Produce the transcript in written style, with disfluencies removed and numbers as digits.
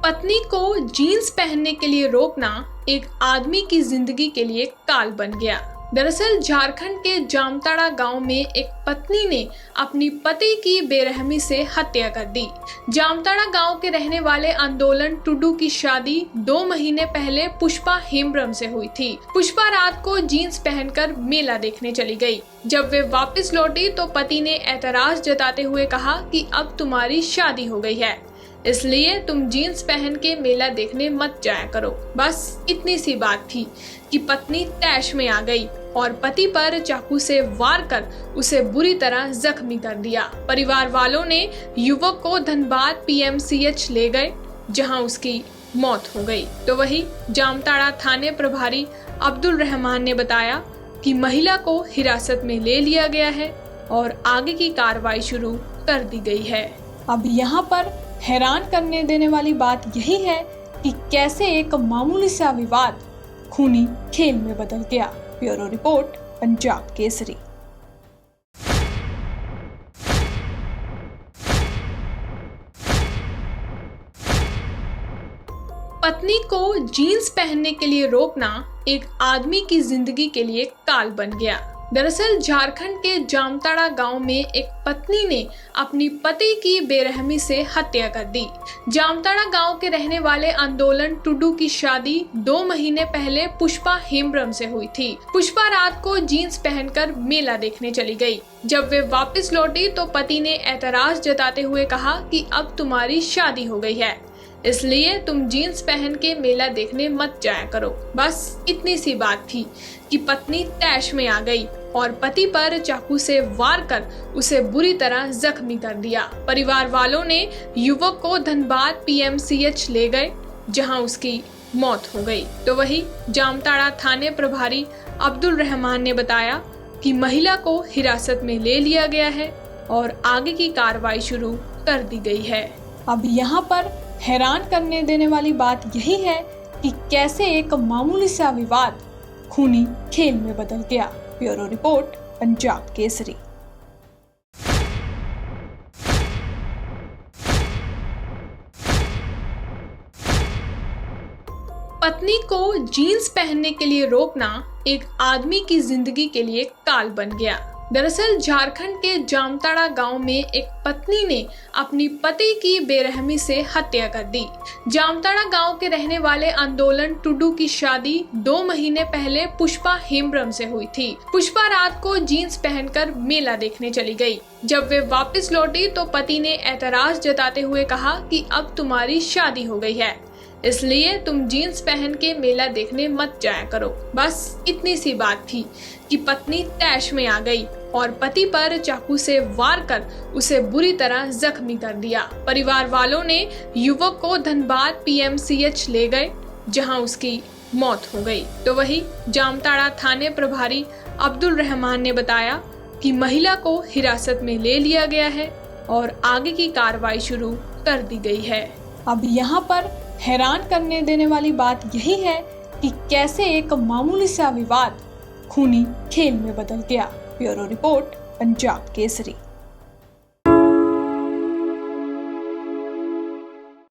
पत्नी को जीन्स पहनने के लिए रोकना एक आदमी की जिंदगी के लिए काल बन गया। दरअसल झारखंड के जामताड़ा गांव में एक पत्नी ने अपनी पति की बेरहमी से हत्या कर दी। जामताड़ा गांव के रहने वाले आंदोलन टुडू की शादी 2 महीने पहले पुष्पा हेम्ब्रम से हुई थी। पुष्पा रात को जीन्स पहनकर मेला देखने चली गई। जब वे वापस लौटी तो पति ने ऐतराज जताते हुए कहा कि अब तुम्हारी शादी हो गई है, इसलिए तुम जीन्स पहन के मेला देखने मत जाया करो। बस इतनी सी बात थी कि पत्नी तैश में आ गई और पति पर चाकू से वार कर उसे बुरी तरह जख्मी कर दिया। परिवार वालों ने युवक को धनबाद PMCH ले गए, जहां उसकी मौत हो गई। तो वही जामताड़ा थाने प्रभारी अब्दुल रहमान ने बताया कि महिला को हिरासत में ले लिया गया है और आगे की कार्रवाई शुरू कर दी गई है। अब यहाँ पर हैरान करने देने वाली बात यही है कि कैसे एक मामूली सा विवाद खूनी खेल में बदल गया। Bureau report, Punjab Kesari. पत्नी को जीन्स पहनने के लिए रोकना एक आदमी की जिंदगी के लिए काल बन गया। दरअसल झारखंड के जामताड़ा गांव में एक पत्नी ने अपनी पति की बेरहमी से हत्या कर दी। जामताड़ा गांव के रहने वाले आंदोलन टुडू की शादी 2 महीने पहले पुष्पा हेम्ब्रम से हुई थी। पुष्पा रात को जीन्स पहनकर मेला देखने चली गई। जब वे वापस लौटी तो पति ने ऐतराज जताते हुए कहा कि अब तुम्हारी शादी हो गई है, इसलिए तुम जीन्स पहन के मेला देखने मत जाया करो। बस इतनी सी बात थी कि पत्नी तैश में आ गई और पति पर चाकू से वार कर उसे बुरी तरह जख्मी कर दिया। परिवार वालों ने युवक को धनबाद PMCH ले गए, जहां उसकी मौत हो गई। तो वही जामताड़ा थाने प्रभारी अब्दुल रहमान ने बताया कि महिला को हिरासत में ले लिया गया है और आगे की कार्रवाई शुरू कर दी गई है। अब यहाँ पर हैरान करने देने वाली बात यही है कि कैसे एक मामूली सा विवाद खूनी खेल में बदल गया। Bureau report, Punjab Kesari. पत्नी को जीन्स पहनने के लिए रोकना एक आदमी की जिंदगी के लिए काल बन गया। दरअसल झारखंड के जामताड़ा गांव में एक पत्नी ने अपनी पति की बेरहमी से हत्या कर दी। जामताड़ा गांव के रहने वाले आंदोलन टुडू की शादी 2 महीने पहले पुष्पा हेम्ब्रम से हुई थी। पुष्पा रात को जीन्स पहनकर मेला देखने चली गई। जब वे वापस लौटी तो पति ने ऐतराज जताते हुए कहा कि अब तुम्हारी शादी हो गई है, इसलिए तुम जीन्स पहन के मेला देखने मत जाया करो। बस इतनी सी बात थी कि पत्नी तैश में आ गई और पति पर चाकू से वार कर उसे बुरी तरह जख्मी कर दिया। परिवार वालों ने युवक को धनबाद PMCH ले गए, जहां उसकी मौत हो गई। तो वही जामताड़ा थाने प्रभारी अब्दुल रहमान ने बताया कि महिला को हिरासत में ले लिया गया है और आगे की कार्रवाई शुरू कर दी गई है। अब यहाँ पर हैरान करने देने वाली बात यही है कि कैसे एक मामूली सा विवाद खूनी खेल में बदल गया। Bureau report, Punjab Kesari.